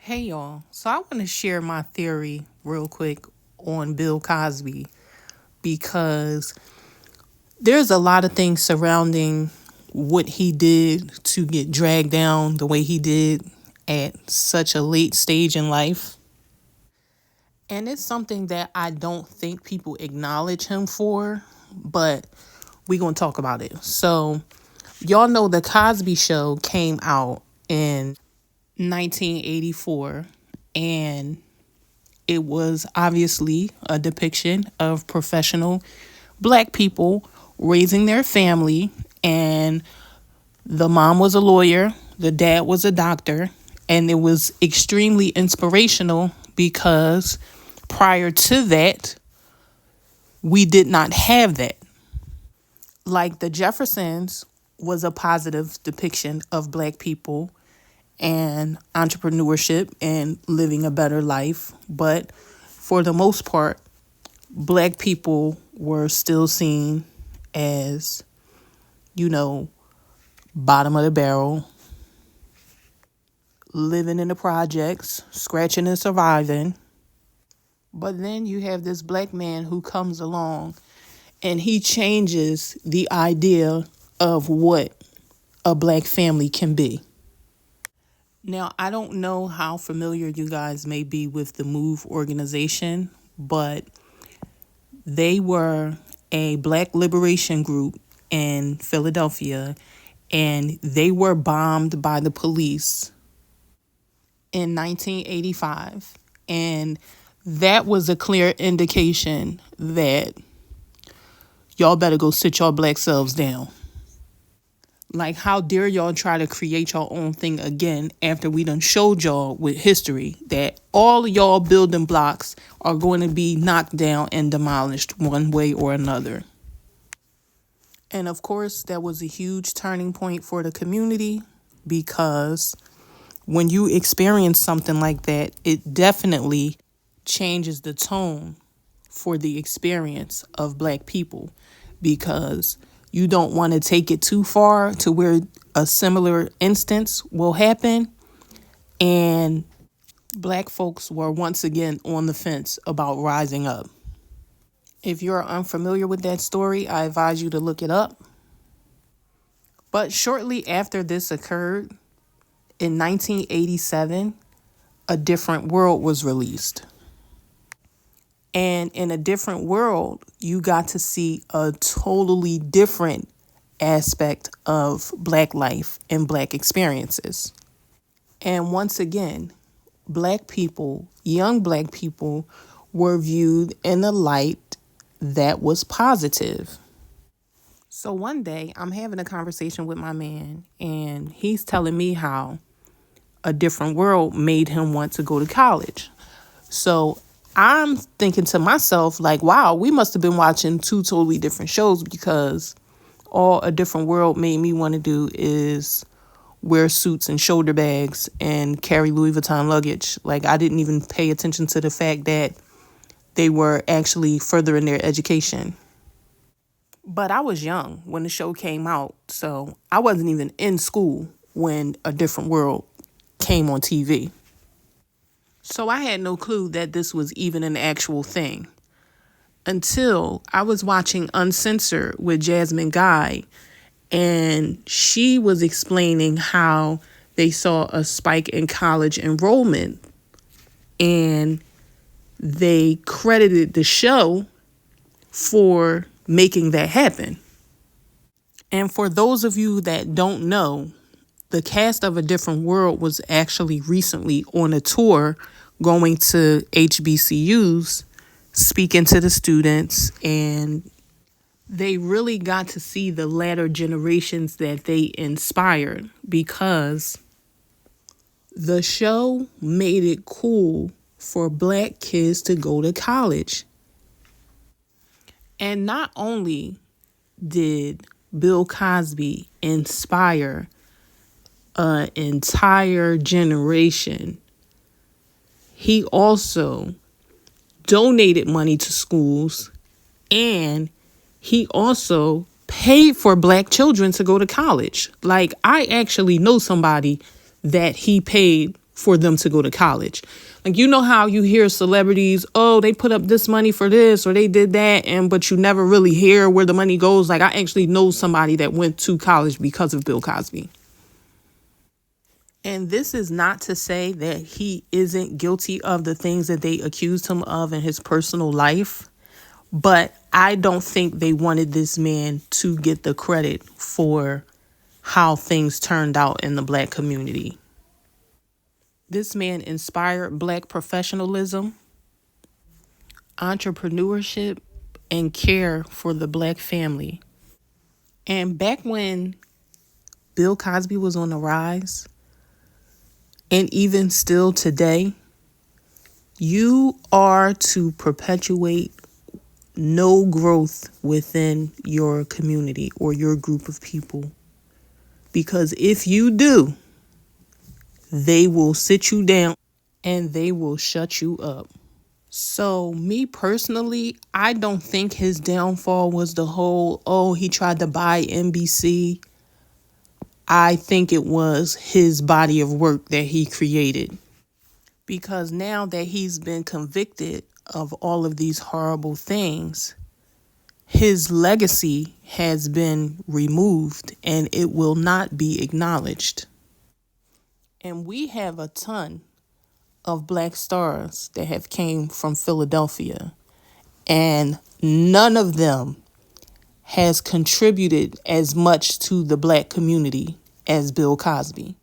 Hey y'all. So I want to share my theory real quick on Bill Cosby because there's a lot of things surrounding what he did to get dragged down the way he did at such a late stage in life. And it's something that I don't think people acknowledge him for, but we're going to talk about it. So, y'all know the Cosby Show came out in 1984, and it was obviously a depiction of professional black people raising their family. And the mom was a lawyer, the dad was a doctor, and it was extremely inspirational because prior to that, we did not have that. Like the Jeffersons was a positive depiction of black people and entrepreneurship and living a better life. But for the most part, black people were still seen as, you know, bottom of the barrel, living in the projects, scratching and surviving. But then you have this black man who comes along and he changes the idea of what a black family can be. Now, I don't know how familiar you guys may be with the MOVE organization, but they were a black liberation group in Philadelphia, and they were bombed by the police in 1985. And that was a clear indication that y'all better go sit your black selves down. Like, how dare y'all try to create your own thing again after we done showed y'all with history that all of y'all building blocks are going to be knocked down and demolished one way or another. And of course, that was a huge turning point for the community because when you experience something like that, it definitely changes the tone for the experience of black people because you don't want to take it too far to where a similar instance will happen. And black folks were once again on the fence about rising up. If you're unfamiliar with that story, I advise you to look it up. But shortly after this occurred, in 1987, A Different World was released. And in A Different World, you got to see a totally different aspect of black life and black experiences. And once again, black people, young black people, were viewed in a light that was positive. So one day, I'm having a conversation with my man, and he's telling me how A Different World made him want to go to college. So I'm thinking to myself, like, wow, we must have been watching two totally different shows because all A Different World made me want to do is wear suits and shoulder bags and carry Louis Vuitton luggage. Like, I didn't even pay attention to the fact that they were actually furthering their education. But I was young when the show came out, so I wasn't even in school when A Different World came on TV. So I had no clue that this was even an actual thing until I was watching Uncensored with Jasmine Guy, and she was explaining how they saw a spike in college enrollment, and they credited the show for making that happen. And for those of you that don't know, the cast of A Different World was actually recently on a tour going to HBCUs, speaking to the students, and they really got to see the latter generations that they inspired because the show made it cool for black kids to go to college. And not only did Bill Cosby inspire an entire generation, he also donated money to schools, and he also paid for black children to go to college. Like, I actually know somebody that he paid for them to go to college. Like, you know how you hear celebrities, oh, they put up this money for this or they did that, but you never really hear where the money goes. Like, I actually know somebody that went to college because of Bill Cosby. And this is not to say that he isn't guilty of the things that they accused him of in his personal life, but I don't think they wanted this man to get the credit for how things turned out in the Black community. This man inspired Black professionalism, entrepreneurship, and care for the Black family. And back when Bill Cosby was on the rise, and even still today, you are to perpetuate no growth within your community or your group of people. Because if you do, they will sit you down and they will shut you up. So me personally, I don't think his downfall was the whole, oh, he tried to buy NBC. I think it was his body of work that he created. Because now that he's been convicted of all of these horrible things, his legacy has been removed and it will not be acknowledged. And we have a ton of Black stars that have came from Philadelphia, and none of them has contributed as much to the Black community as Bill Cosby.